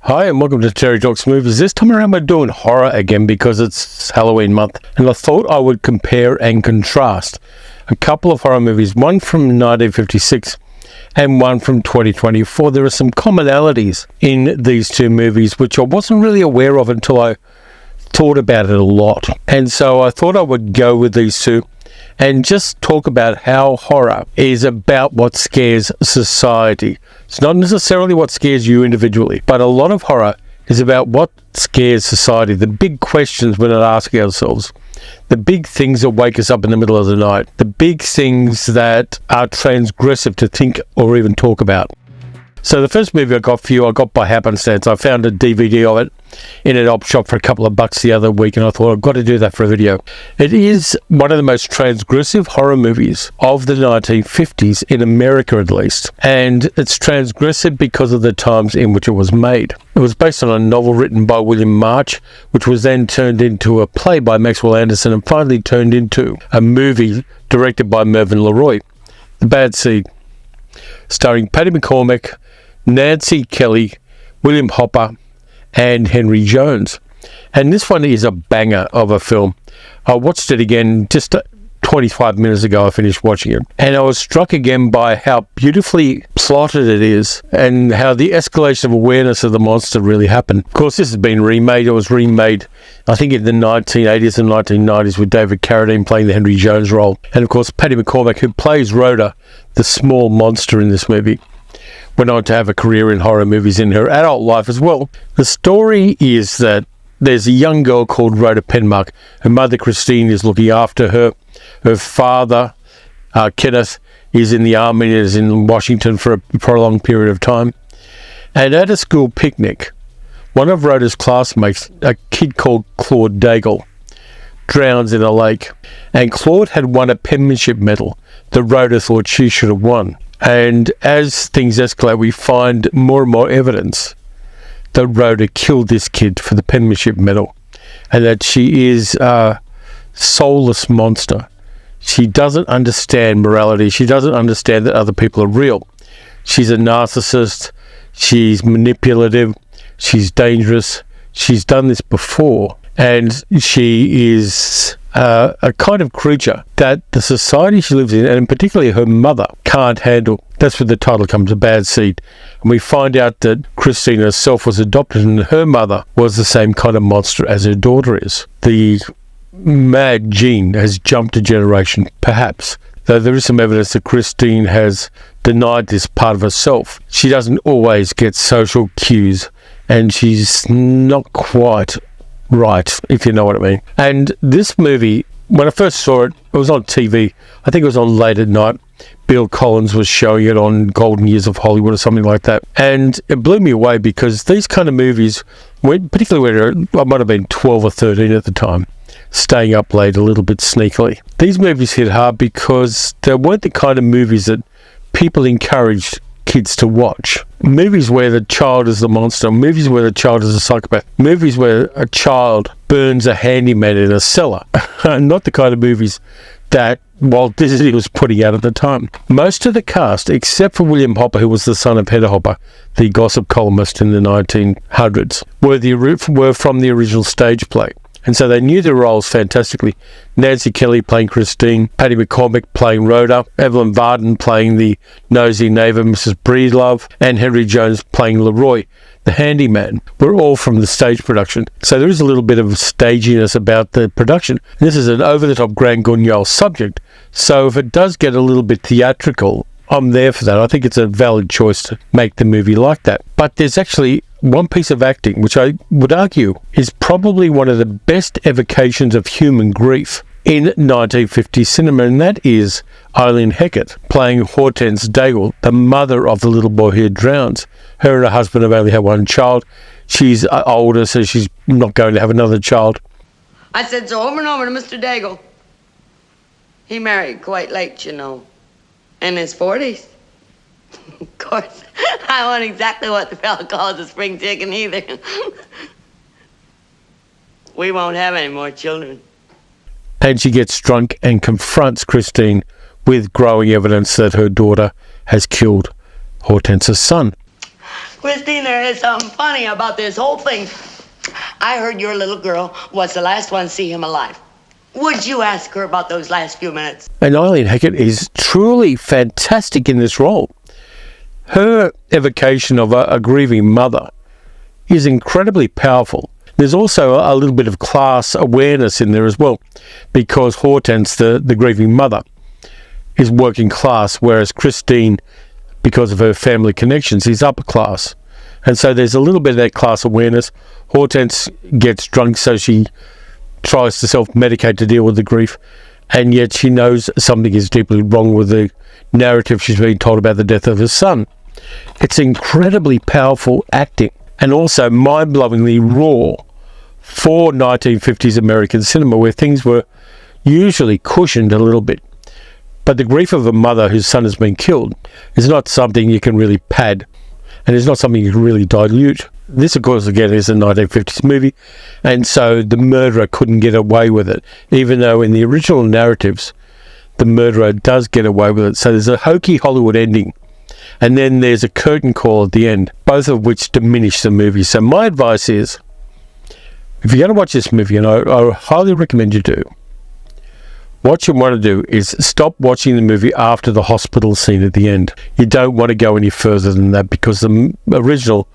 Hi and welcome to Terry Talks Movies. This time around we're doing horror again because it's Halloween month, and I thought I would compare and contrast a couple of horror movies, one from 1956 and one from 2024. There are some commonalities in these two movies which I wasn't really aware of until I thought about it a lot, and so I thought I would go with these two and just talk about how horror is about what scares society. It's not necessarily what scares you individually, but a lot of horror is about what scares society, the big questions we're not asking ourselves, the big things that wake us up in the middle of the night, the big things that are transgressive to think or even talk about. So the first movie I got for you, I got by happenstance. I found a DVD of it in an op shop for a couple of bucks the other week, and I thought I've got to do that for a video. It is one of the most transgressive horror movies of the 1950s, in America at least, and it's transgressive because of the times in which it was made. It was based on a novel written by William March, which was then turned into a play by Maxwell Anderson, and finally turned into a movie directed by Mervyn LeRoy. The Bad Seed, starring Patty McCormack, Nancy Kelly, William Hopper, and Henry Jones. And this one is a banger of a film. I watched it again just 25 minutes ago. I finished watching it, and I was struck again by how beautifully plotted it is and how the escalation of awareness of the monster really happened. Of course, this has been remade. It was remade, I think, in the 1980s and 1990s with David Carradine playing the Henry Jones role. And of course, Patty McCormack, who plays Rhoda, the small monster in this movie, went on to have a career in horror movies in her adult life as well. The story is that there's a young girl called Rhoda Penmark. Her mother, Christine, is looking after her. Her father, Kenneth, is in the army and is in Washington for a prolonged period of time. And at a school picnic, one of Rhoda's classmates, a kid called Claude Daigle, drowns in a lake. And Claude had won a penmanship medal that Rhoda thought she should have won. And as things escalate, we find more and more evidence that Rhoda killed this kid for the penmanship medal, and that she is a soulless monster. She doesn't understand morality. She doesn't understand that other people are real. She's a narcissist. She's manipulative. She's dangerous. She's done this before, and she is a kind of creature that the society she lives in, and particularly her mother, can't handle. That's where the title comes, A Bad Seed. And we find out that Christine herself was adopted, and her mother was the same kind of monster as her daughter is. The mad gene has jumped a generation, perhaps, though there is some evidence that Christine has denied this part of herself. She doesn't always get social cues, and she's not quite right, if you know what I mean. And this movie, when I first saw it, it was on TV. I think it was on late at night. Bill Collins was showing it on Golden Years of Hollywood or something like that. And it blew me away because these kind of movies, particularly when I might have been 12 or 13 at the time, staying up late a little bit sneakily. These movies hit hard because they weren't the kind of movies that people encouraged kids to watch. Movies where the child is the monster, movies where the child is a psychopath, movies where a child burns a handyman in a cellar. Not the kind of movies that Walt Disney was putting out at the time. Most of the cast, except for William Hopper, who was the son of Hedda Hopper, the gossip columnist in the 1900s, were from the original stage play. And so they knew their roles fantastically. Nancy Kelly playing Christine, Patty McCormack playing Rhoda, Evelyn Varden playing the nosy neighbour, Mrs. Breedlove, and Henry Jones playing Leroy, the handyman, were all from the stage production. So there is a little bit of staginess about the production. This is an over-the-top grand guignol subject, so if it does get a little bit theatrical, I'm there for that. I think it's a valid choice to make the movie like that. But there's actually one piece of acting which I would argue is probably one of the best evocations of human grief in 1950s cinema, and that is Eileen Heckett playing Hortense Daigle, the mother of the little boy who drowns. Her and her husband have only had one child. She's older, so she's not going to have another child. I said so over and over to Mr. Daigle. He married quite late, you know, in his 40s. Of course, I wasn't exactly what the fella calls a spring chicken either. We won't have any more children. And she gets drunk and confronts Christine with growing evidence that her daughter has killed Hortense's son. Christine, there is something funny about this whole thing. I heard your little girl was the last one to see him alive. Would you ask her about those last few minutes? And Eileen Hackett is truly fantastic in this role. Her evocation of a grieving mother is incredibly powerful. There's also a little bit of class awareness in there as well, because Hortense, the grieving mother, is working class, whereas Christine, because of her family connections, is upper class. And so there's a little bit of that class awareness. Hortense gets drunk, so she tries to self-medicate to deal with the grief, and yet she knows something is deeply wrong with the narrative she's being told about the death of her son. It's incredibly powerful acting, and also mind-blowingly raw for 1950s American cinema, where things were usually cushioned a little bit. But the grief of a mother whose son has been killed is not something you can really pad, and it's not something you can really dilute. This, of course, again, is a 1950s movie, and so the murderer couldn't get away with it, even though in the original narratives, the murderer does get away with it. So there's a hokey Hollywood ending, and then there's a curtain call at the end, both of which diminish the movie. So my advice is, if you're going to watch this movie, and I highly recommend you do, what you want to do is stop watching the movie after the hospital scene at the end. You don't want to go any further than that, because the original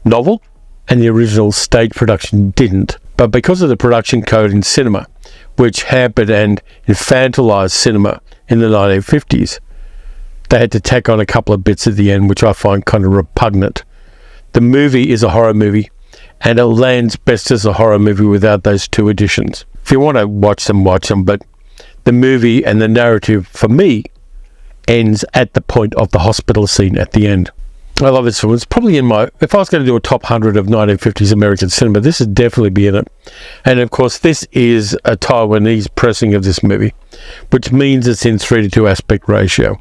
novel and the original stage production didn't. But because of the production code in cinema, which hampered and infantilized cinema in the 1950s, they had to tack on a couple of bits at the end, which I find kind of repugnant. The movie is a horror movie, and it lands best as a horror movie without those two additions. If you want to watch them, but the movie and the narrative, for me, ends at the point of the hospital scene at the end. I love this film. It's probably in my... If I was going to do a top 100 of 1950s American cinema, this would definitely be in it. And, of course, this is a Taiwanese pressing of this movie, which means it's in 3:2 aspect ratio.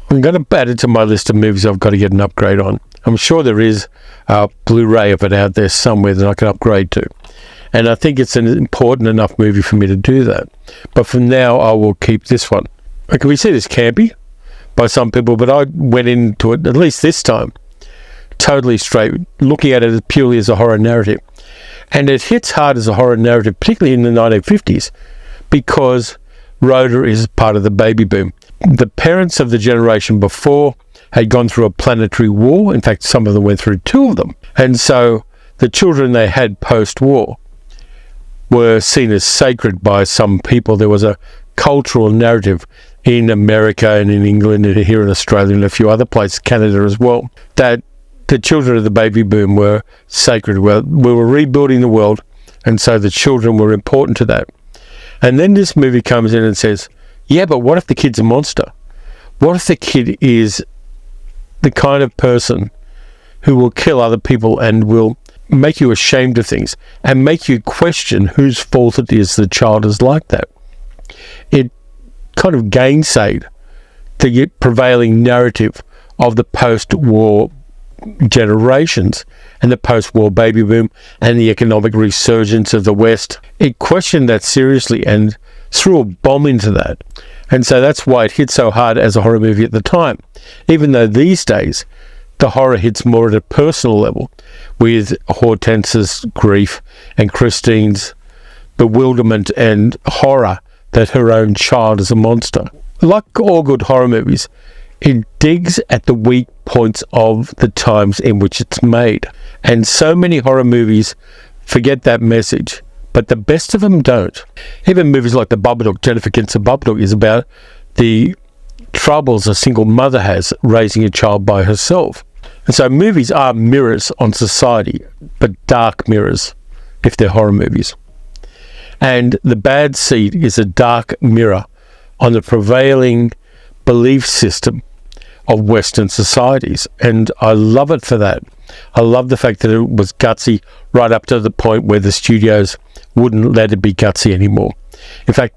I'm going to add it to my list of movies I've got to get an upgrade on. I'm sure there is a Blu-ray of it out there somewhere that I can upgrade to. And I think it's an important enough movie for me to do that. But for now, I will keep this one. Okay, we see this campy by some people, but I went into it, at least this time, totally straight, looking at it purely as a horror narrative. And it hits hard as a horror narrative, particularly in the 1950s, because Rhoda is part of the baby boom. The parents of the generation before had gone through a planetary war. In fact, some of them went through two of them. And so the children they had post-war were seen as sacred by some people. There was a cultural narrative in America and in England and here in Australia and a few other places, Canada as well, that the children of the baby boom were sacred. We were rebuilding the world, and so the children were important to that. And then this movie comes in and says, yeah, but what if the kid's a monster? What if the kid is the kind of person who will kill other people and will make you ashamed of things and make you question whose fault it is the child is like that? It kind of gainsayed the prevailing narrative of the post-war generations and the post-war baby boom and the economic resurgence of the West. It questioned that seriously and threw a bomb into that. And so that's why it hit so hard as a horror movie at the time, even though these days the horror hits more at a personal level, with Hortense's grief and Christine's bewilderment and horror that her own child is a monster. Like all good horror movies, it digs at the weak points of the times in which it's made. And so many horror movies forget that message, but the best of them don't. Even movies like The Babadook, Jennifer Against the Babadook, is about the troubles a single mother has raising a child by herself. And so movies are mirrors on society, but dark mirrors if they're horror movies. And The Bad Seed is a dark mirror on the prevailing belief system of Western societies. And I love it for that. I love the fact that it was gutsy right up to the point where the studios wouldn't let it be gutsy anymore. In fact,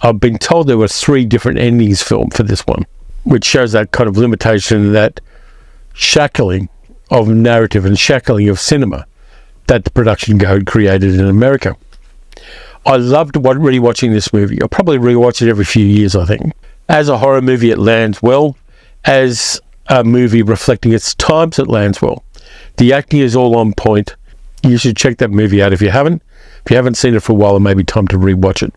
I've been told there were 3 different endings filmed for this one, which shows that kind of limitation, that shackling of narrative and shackling of cinema that the production code created in America. I loved rewatching this movie. I'll probably rewatch it every few years, I think. As a horror movie, it lands well. As a movie reflecting its times. It lands well. The acting is all on point. You should check that movie out if you haven't. If you haven't seen it for a while, it may be time to rewatch it.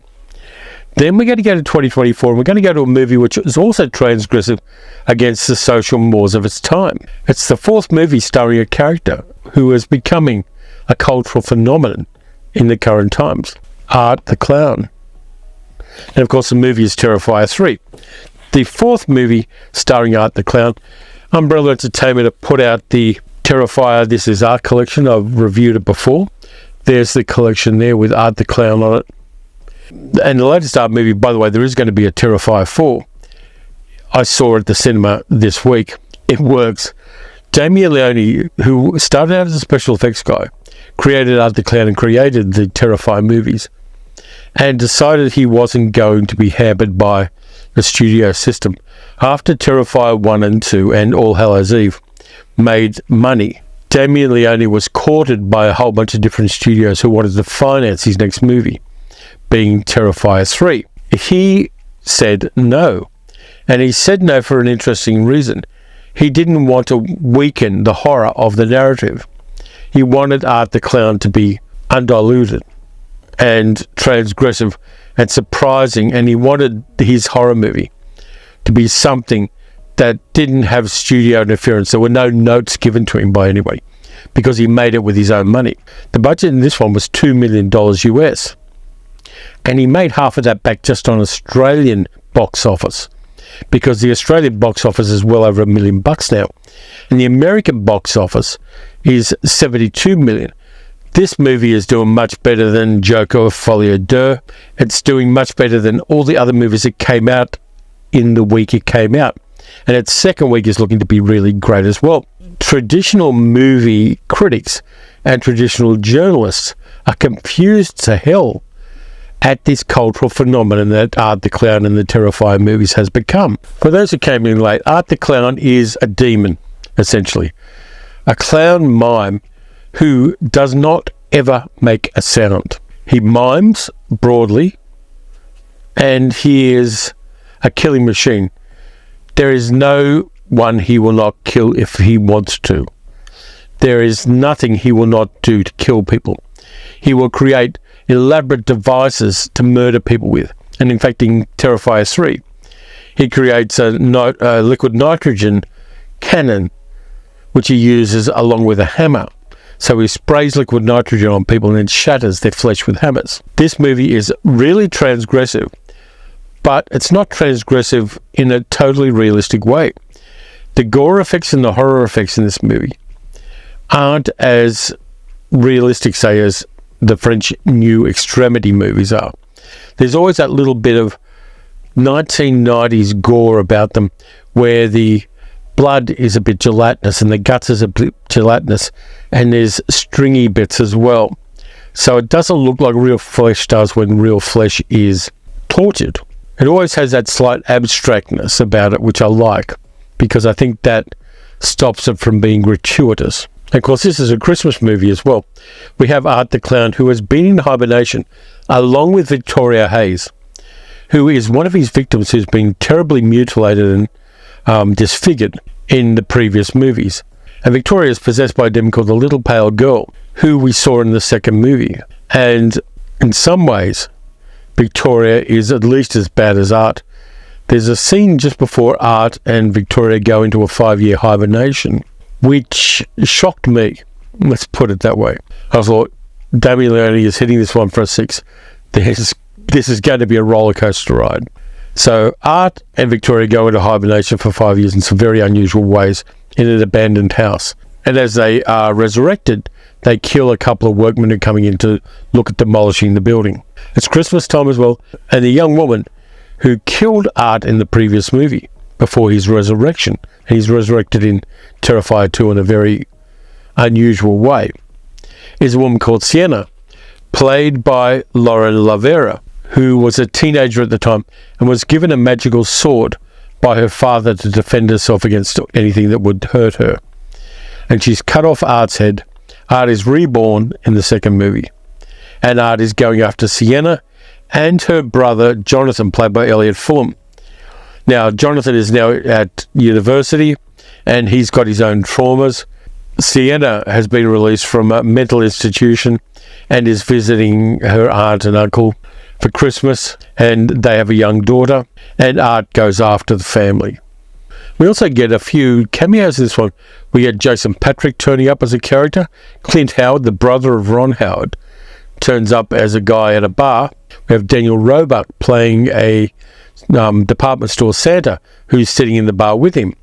Then we're going to go to 2024, and we're going to go to a movie which is also transgressive against the social mores of its time. It's the fourth movie starring a character who is becoming a cultural phenomenon in the current times, Art the Clown. And of course, the movie is Terrifier 3. The fourth movie starring Art the Clown. Umbrella Entertainment have put out the Terrifier This Is Art collection. I've reviewed it before. There's the collection there with Art the Clown on it. And the latest Art movie, by the way, there is going to be a Terrifier 4. I saw it at the cinema this week. It works. Damien Leone, who started out as a special effects guy, created Art the Clown and created the Terrifier movies, and decided he wasn't going to be hampered by the studio system. After Terrifier 1 and 2 and All Hallows Eve made money, Damien Leone was courted by a whole bunch of different studios who wanted to finance his next movie, being Terrifier 3. He said no. And he said no for an interesting reason. He didn't want to weaken the horror of the narrative. He wanted Art the Clown to be undiluted and transgressive and surprising, and he wanted his horror movie to be something that didn't have studio interference. There were no notes given to him by anybody because he made it with his own money. The budget in this one was $2 million US. And he made half of that back just on Australian box office, because the Australian box office is well over $1 million now, and the American box office is 72 million. This movie is doing much better than Joker or Folie à Deux. It's doing much better than all the other movies that came out in the week it came out, and its second week is looking to be really great as well. Traditional movie critics and traditional journalists are confused to hell at this cultural phenomenon that Art the Clown and the Terrifier movies has become. For those who came in late, Art the Clown is a demon, essentially. A clown mime who does not ever make a sound. He mimes broadly, and he is a killing machine. There is no one he will not kill if he wants to. There is nothing he will not do to kill people. He will create elaborate devices to murder people with. And in fact, in Terrifier 3, he creates a liquid nitrogen cannon, which he uses along with a hammer. So he sprays liquid nitrogen on people and then shatters their flesh with hammers. This movie is really transgressive, but it's not transgressive in a totally realistic way. The gore effects and the horror effects in this movie aren't as realistic, say, as the French New Extremity movies are. There's always that little bit of 1990s gore about them, where the blood is a bit gelatinous and the guts is a bit gelatinous, and there's stringy bits as well. So it doesn't look like real flesh does when real flesh is tortured. It always has that slight abstractness about it, which I like, because I think that stops it from being gratuitous. And of course, this is a Christmas movie as well. We have Art the Clown, who has been in hibernation, along with Victoria Hayes, who is one of his victims who's been terribly mutilated and disfigured in the previous movies. And Victoria is possessed by a demon called the Little Pale Girl, who we saw in the second movie. And in some ways, Victoria is at least as bad as Art. There's a scene just before Art and Victoria go into a 5-year hibernation, which shocked me. Let's put it that way. I thought, Damien Leone is hitting this one for a 6. This is going to be a roller coaster ride. So Art and Victoria go into hibernation for 5 years in some very unusual ways in an abandoned house. And as they are resurrected, they kill a couple of workmen who are coming in to look at demolishing the building. It's Christmas time as well, and the young woman who killed Art in the previous movie before his resurrection, and he's resurrected in Terrifier 2 in a very unusual way, is a woman called Sienna, played by Lauren Lavera, who was a teenager at the time and was given a magical sword by her father to defend herself against anything that would hurt her. And she's cut off Art's head. Art is reborn in the second movie, and Art is going after Sienna and her brother Jonathan, played by Elliot Fulham. Now, Jonathan is now at university. and he's got his own traumas. Sienna has been released from a mental institution and is visiting her aunt and uncle for Christmas, and they have a young daughter, and Art goes after the family. We also get a few cameos in this one. We get Jason Patrick turning up as a character. Clint Howard, the brother of Ron Howard, turns up as a guy at a bar. We have Daniel Roebuck playing a department store Santa who's sitting in the bar with him.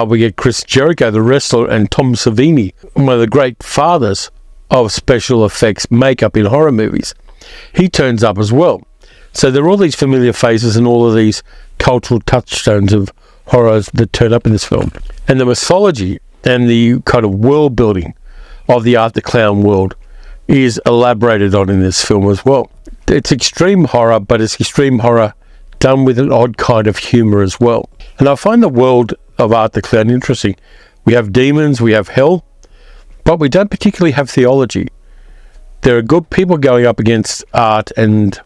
We get Chris Jericho, the wrestler, and Tom Savini, one of the great fathers of special effects makeup in horror movies. He turns up as well. So there are all these familiar faces and all of these cultural touchstones of horrors that turn up in this film. And the mythology and the kind of world building of the Art the Clown world is elaborated on in this film as well. It's extreme horror, but it's extreme horror done with an odd kind of humour as well. And I find the world of Art the Clown interesting. We have demons, we have hell, but we don't particularly have theology. There are good people going up against Art and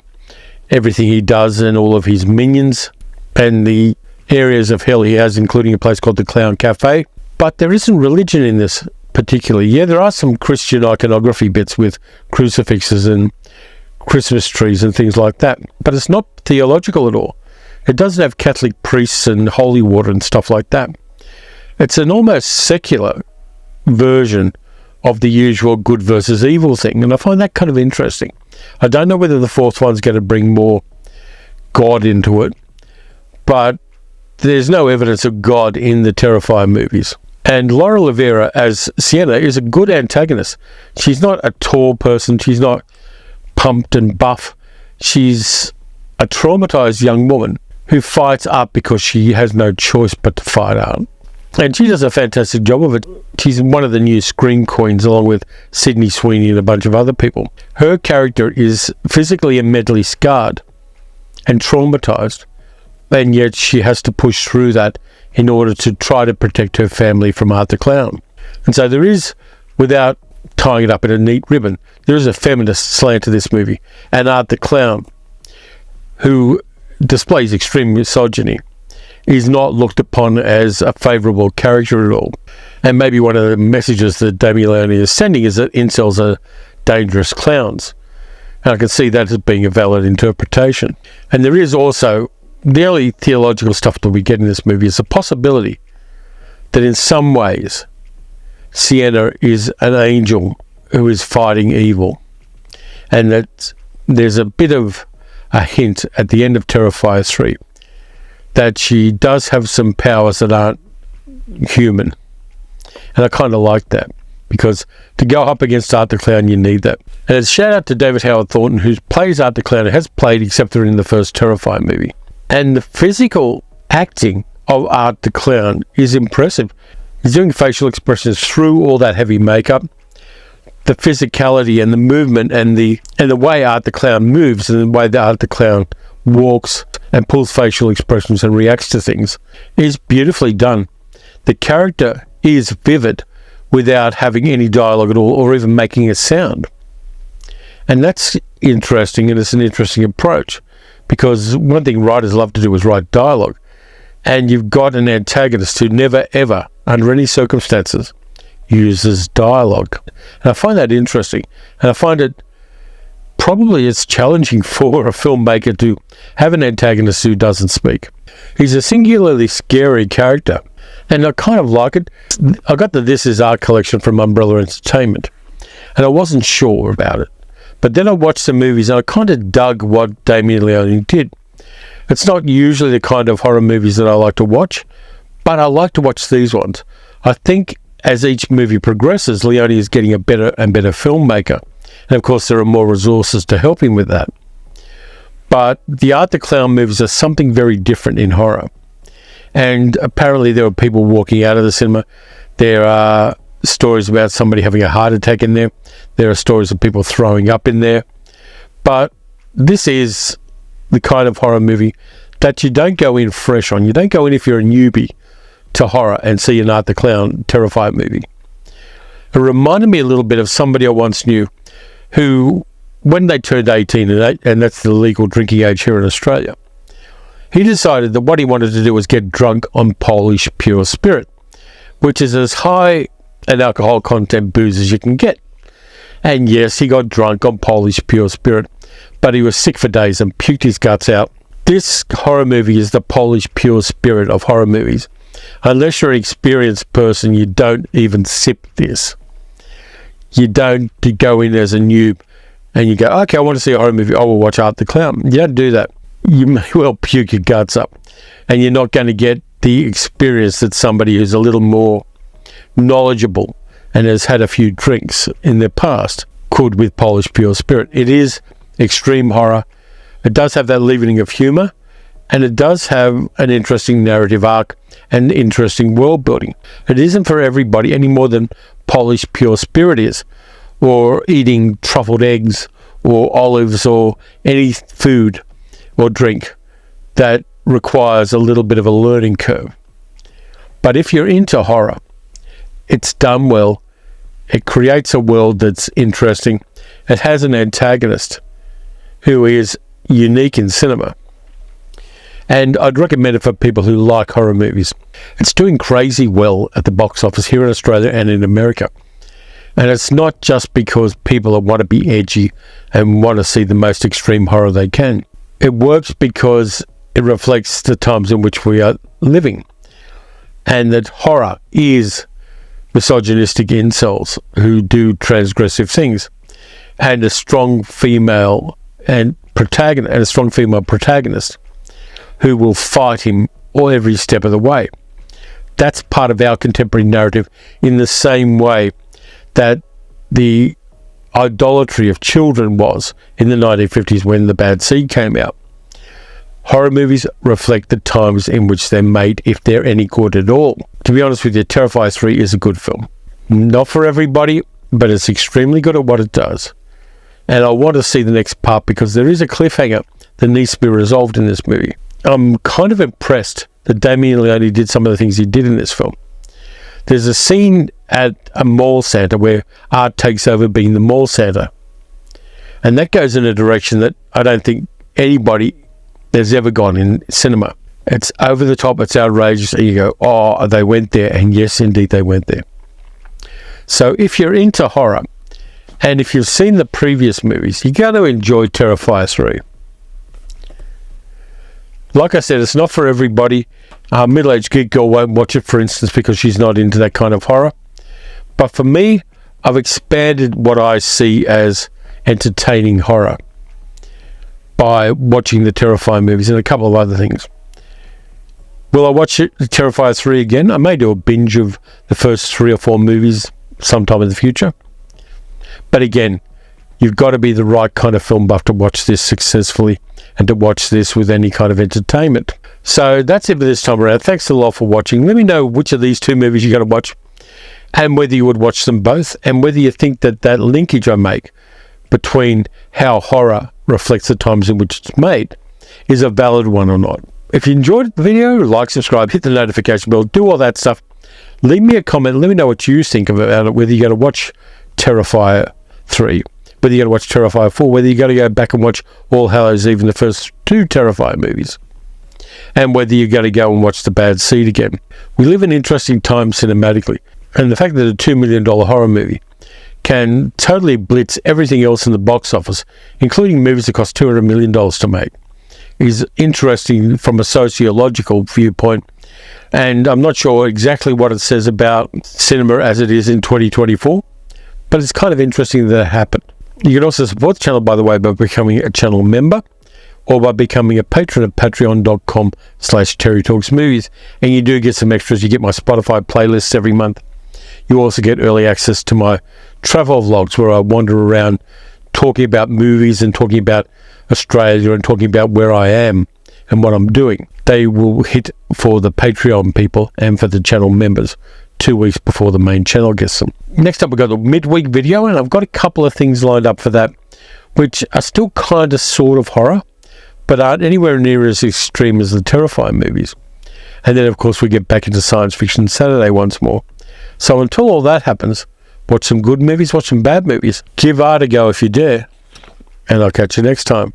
everything he does and all of his minions and the areas of hell he has, including a place called the Clown Cafe. But there isn't religion in this particularly. Yeah, there are some Christian iconography bits with crucifixes and Christmas trees and things like that, but it's not theological at all. It doesn't have Catholic priests and holy water and stuff like that. It's an almost secular version of the usual good versus evil thing, and I find that kind of interesting. I don't know whether the fourth one's going to bring more God into it, but there's no evidence of God in the Terrifier movies. And Laura Rivera as Sienna is a good antagonist. She's not a tall person, she's not pumped and buff. She's a traumatized young woman who fights up because she has no choice but to fight out. And she does a fantastic job of it. She's one of the new Scream Queens along with Sydney Sweeney and a bunch of other people. Her character is physically and mentally scarred and traumatized, and yet she has to push through that in order to try to protect her family from Art the Clown. And so there is, without tying it up in a neat ribbon, there is a feminist slant to this movie. And Art the Clown, who displays extreme misogyny, is not looked upon as a favourable character at all. And maybe one of the messages that Damien Leone is sending is that incels are dangerous clowns. And I can see that as being a valid interpretation. And there is also, the only theological stuff that we get in this movie is the possibility that in some ways Sienna is an angel who is fighting evil. And that there's a bit of a hint at the end of Terrifier 3 that she does have some powers that aren't human. And I kind of like that, because to go up against Art the Clown, you need that. And it's shout out to David Howard Thornton, who plays Art the Clown, has played except for in the first Terrifier movie. And the physical acting of Art the Clown is impressive. He's doing facial expressions through all that heavy makeup. The physicality and the movement and the way Art the Clown moves and the way that Art the Clown walks and pulls facial expressions and reacts to things is beautifully done. The character is vivid without having any dialogue at all or even making a sound. And that's interesting, and it's an interesting approach, because one thing writers love to do is write dialogue. And you've got an antagonist who never ever, under any circumstances, uses dialogue. And I find that interesting. And I find it probably it's challenging for a filmmaker to have an antagonist who doesn't speak. He's a singularly scary character, and I kind of like it. I got the This Is Art collection from Umbrella Entertainment, and I wasn't sure about it. But then I watched the movies, and I kind of dug what Damien Leone did. It's not usually the kind of horror movies that I like to watch, but I like to watch these ones. I think as each movie progresses, Leone is getting a better and better filmmaker. And of course, there are more resources to help him with that. But the Art the Clown movies are something very different in horror. And apparently there were people walking out of the cinema. There are stories about somebody having a heart attack in there. There are stories of people throwing up in there. But this is the kind of horror movie that you don't go in fresh on. You don't go in if you're a newbie to horror and see an Art the Clown Terrifier movie. It reminded me a little bit of somebody I once knew who, when they turned 18, and that's the legal drinking age here in Australia, he decided that what he wanted to do was get drunk on Polish pure spirit. which is as high an alcohol content booze as you can get. And yes, he got drunk on Polish pure spirit, but he was sick for days and puked his guts out. This horror movie is the Polish pure spirit of horror movies. Unless you're an experienced person, you don't even sip this. You don't go in as a noob and you go, okay, I want to see a horror movie. I will watch Art the Clown. You don't do that. You may well puke your guts up. And you're not going to get the experience that somebody who's a little more knowledgeable and has had a few drinks in their past could with Polish pure spirit. It is extreme horror. It does have that leavening of humour, and it does have an interesting narrative arc and interesting world building. It isn't for everybody any more than Polish pure spirit is, or eating truffled eggs or olives or any food or drink that requires a little bit of a learning curve. But if you're into horror, it's done well. It creates a world that's interesting. It has an antagonist who is unique in cinema. And I'd recommend it for people who like horror movies. It's doing crazy well at the box office here in Australia and in America. And it's not just because people want to be edgy and want to see the most extreme horror they can. It works because it reflects the times in which we are living. And that horror is misogynistic incels who do transgressive things, and a strong female protagonist who will fight him every step of the way. That's part of our contemporary narrative, in the same way that the idolatry of children was in the 1950s when The Bad Seed came out. Horror movies reflect the times in which they're made, if they're any good at all. To be honest with you, Terrifier 3 is a good film. Not for everybody, but it's extremely good at what it does. And I want to see the next part because there is a cliffhanger that needs to be resolved in this movie. I'm kind of impressed that Damien Leone did some of the things he did in this film. There's a scene at a mall Santa where art takes over being the mall Santa. And that goes in a direction that I don't think anybody has ever gone in cinema. It's over the top, it's outrageous, and you go, oh, they went there, and yes, indeed, they went there. So if you're into horror, and if you've seen the previous movies, you're going to enjoy Terrifier 3. Like I said, it's not for everybody. A middle-aged geek girl won't watch it, for instance, because she's not into that kind of horror. But for me, I've expanded what I see as entertaining horror by watching the Terrifier movies and a couple of other things. Will I watch Terrifier 3 again? I may do a binge of the first 3 or 4 movies sometime in the future. But again, you've got to be the right kind of film buff to watch this successfully and to watch this with any kind of entertainment. So that's it for this time around. Thanks a lot for watching. Let me know which of these 2 movies you're going to watch and whether you would watch them both, and whether you think that linkage I make between how horror reflects the times in which it's made is a valid one or not. If you enjoyed the video, like, subscribe, hit the notification bell, do all that stuff. Leave me a comment. Let me know what you think about it, whether you're going to watch Terrifier 3, whether you're going to watch Terrifier 4, whether you're going to go back and watch All Hallows Eve, the first 2 Terrifier movies, and whether you're going to go and watch The Bad Seed again. We live in interesting times cinematically, and the fact that a $2 million horror movie can totally blitz everything else in the box office, including movies that cost $200 million to make, is interesting from a sociological viewpoint. And I'm not sure exactly what it says about cinema as it is in 2024, but it's kind of interesting that it happened. You can also support the channel, by the way, by becoming a channel member or by becoming a patron at patreon.com/TerryTalksMovies. And you do get some extras. You get my Spotify playlists every month. You also get early access to my travel vlogs where I wander around talking about movies and talking about Australia and talking about where I am and what I'm doing. They will hit for the Patreon people and for the channel members 2 weeks before the main channel gets them. Next up, we've got the midweek video, and I've got a couple of things lined up for that, which are still kind of sort of horror, but aren't anywhere near as extreme as the Terrifier movies. And then, of course, we get back into Science Fiction Saturday once more. So until all that happens, watch some good movies, watch some bad movies. Give art a go if you dare, and I'll catch you next time.